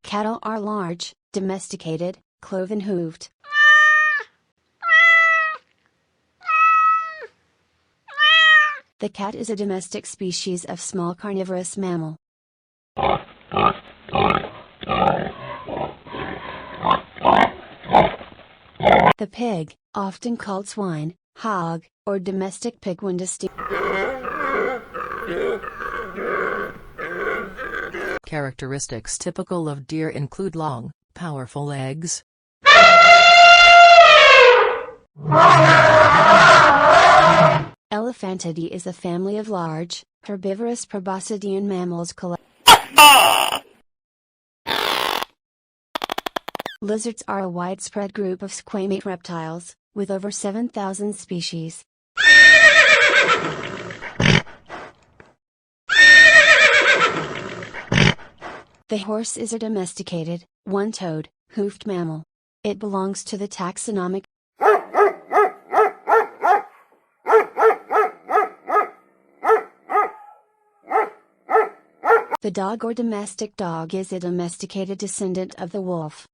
Cattle are large, domesticated, cloven-hooved. The cat is a domestic species of small carnivorous mammal. The pig, often called swine, hog, or domestic pig when distinct. Characteristics typical of deer include long, powerful legs. Elephantidae is a family of large, herbivorous proboscidean mammals. Lizards are a widespread group of squamate reptiles, with over 7,000 species. The horse is a domesticated, one-toed, hoofed mammal. It belongs to the taxonomic. The dog or domestic dog is a domesticated descendant of the wolf.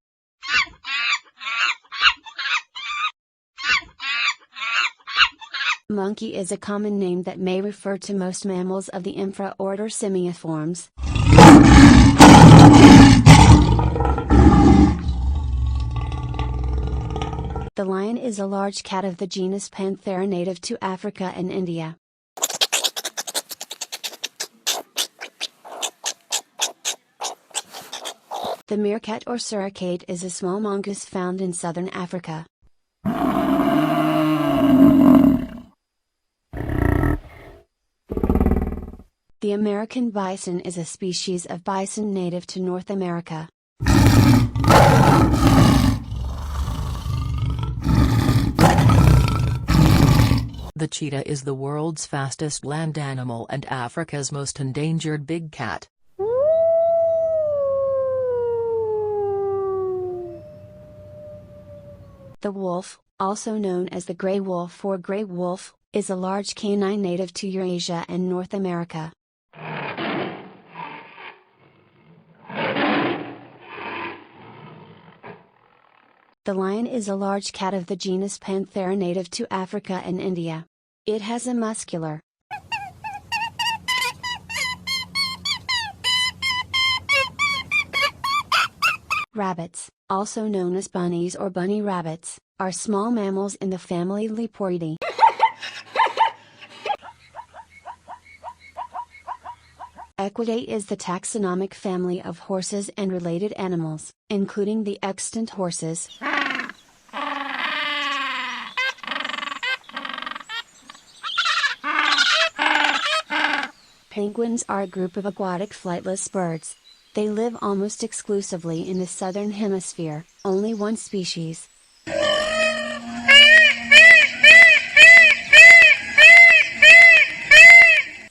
Monkey is a common name that may refer to most mammals of the infraorder Simiiformes. The lion is a large cat of the genus Panthera native to Africa and India. The meerkat or suricate is a small mongoose found in southern Africa. The American bison is a species of bison native to North America. The cheetah is the world's fastest land animal and Africa's most endangered big cat. The wolf, also known as the gray wolf or gray wolf, is a large canine native to Eurasia and North America. The lion is a large cat of the genus Panthera native to Africa and India. It has a muscular, Rabbits, also known as bunnies or bunny rabbits, are small mammals in the family Leporidae. Equidae is the taxonomic family of horses and related animals, including the extant horses. Penguins are a group of aquatic flightless birds. They live almost exclusively in the southern hemisphere, only one species.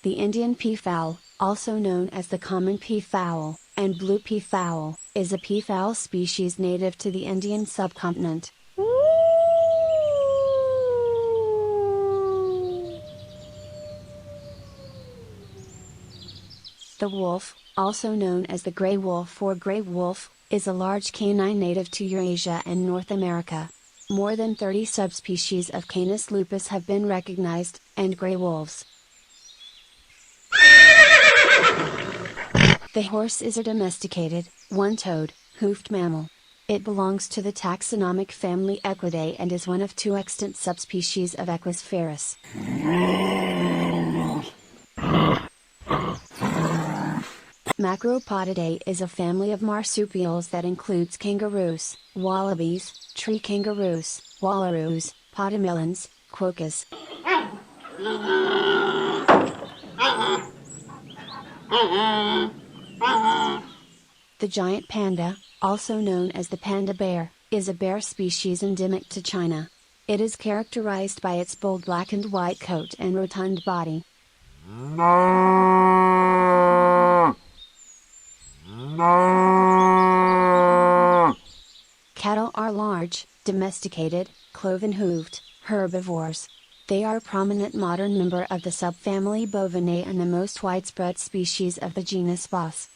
The Indian peafowl, also known as the common peafowl, and blue peafowl, is a peafowl species native to the Indian subcontinent. The wolf, also known as the gray wolf or gray wolf, is a large canine native to Eurasia and North America. More than 30 subspecies of Canis lupus have been recognized, and gray wolves. The horse is a domesticated, one-toed, hoofed mammal. It belongs to the taxonomic family Equidae and is one of two extant subspecies of Equus ferus. Macropodidae is a family of marsupials that includes kangaroos, wallabies, tree kangaroos, wallaroos, potamelons, quokkas. The giant panda, also known as the panda bear, is a bear species endemic to China. It is characterized by its bold black and white coat and rotund body. Cattle are large, domesticated, cloven-hooved, herbivores. They are a prominent modern member of the subfamily Bovinae and the most widespread species of the genus Bos.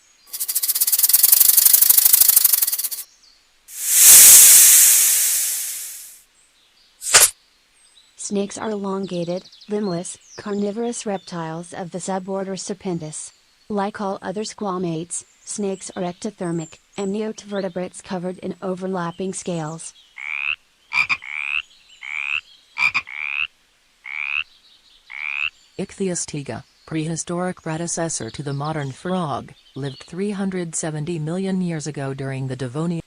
Snakes are elongated, limbless, carnivorous reptiles of the suborder Serpentis. Like all other squamates, snakes are ectothermic, amniote vertebrates covered in overlapping scales. Ichthyostega, prehistoric predecessor to the modern frog, lived 370 million years ago during the Devonian.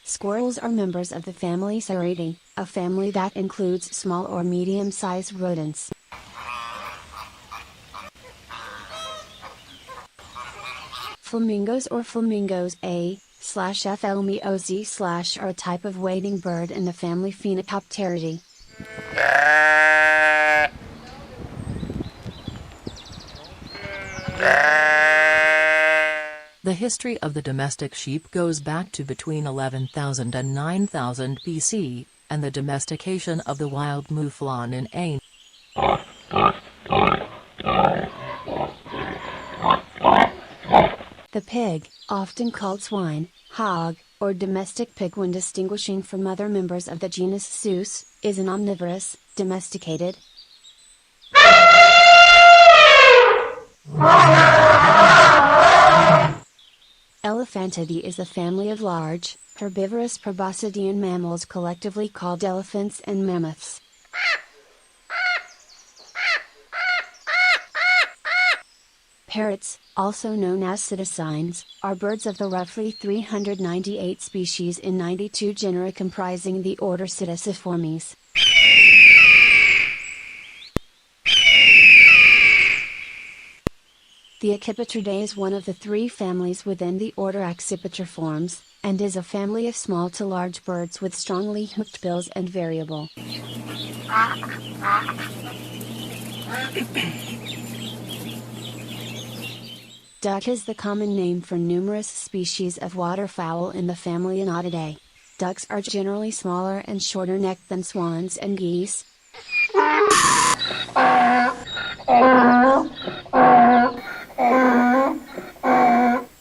Squirrels are members of the family Sauridae, a family that includes small or medium-sized rodents. Flamingos or flamingos A/FLMIOZ/ are a type of wading bird in the family Phainopteridae. The history of the domestic sheep goes back to between 11,000 and 9,000 BC, and the domestication of the wild mouflon in Ain. The pig, often called swine, hog, or domestic pig when distinguishing from other members of the genus Sus, is an omnivorous, domesticated. Elephantidae is a family of large, herbivorous proboscidean mammals collectively called elephants and mammoths. Parrots, also known as psittacines, are birds of the roughly 398 species in 92 genera comprising the order Psittaciformes. The Accipitridae is one of the three families within the order Accipitriformes, and is a family of small to large birds with strongly hooked bills and variable. Duck is the common name for numerous species of waterfowl in the family Anatidae. Ducks are generally smaller and shorter necked than swans and geese.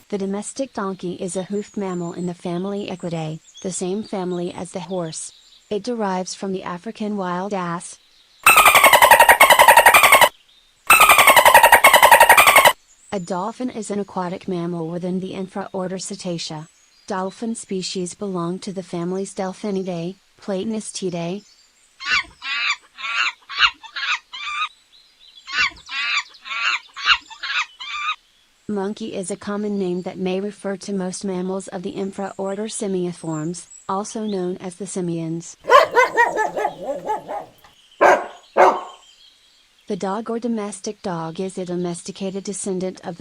The domestic donkey is a hoofed mammal in the family Equidae, the same family as the horse. It derives from the African wild ass. A dolphin is an aquatic mammal within the infraorder Cetacea. Dolphin species belong to the families Delphinidae, Platanistidae. Monkey is a common name that may refer to most mammals of the infraorder Simiiformes, also known as the simians. The dog or domestic dog is a domesticated descendant of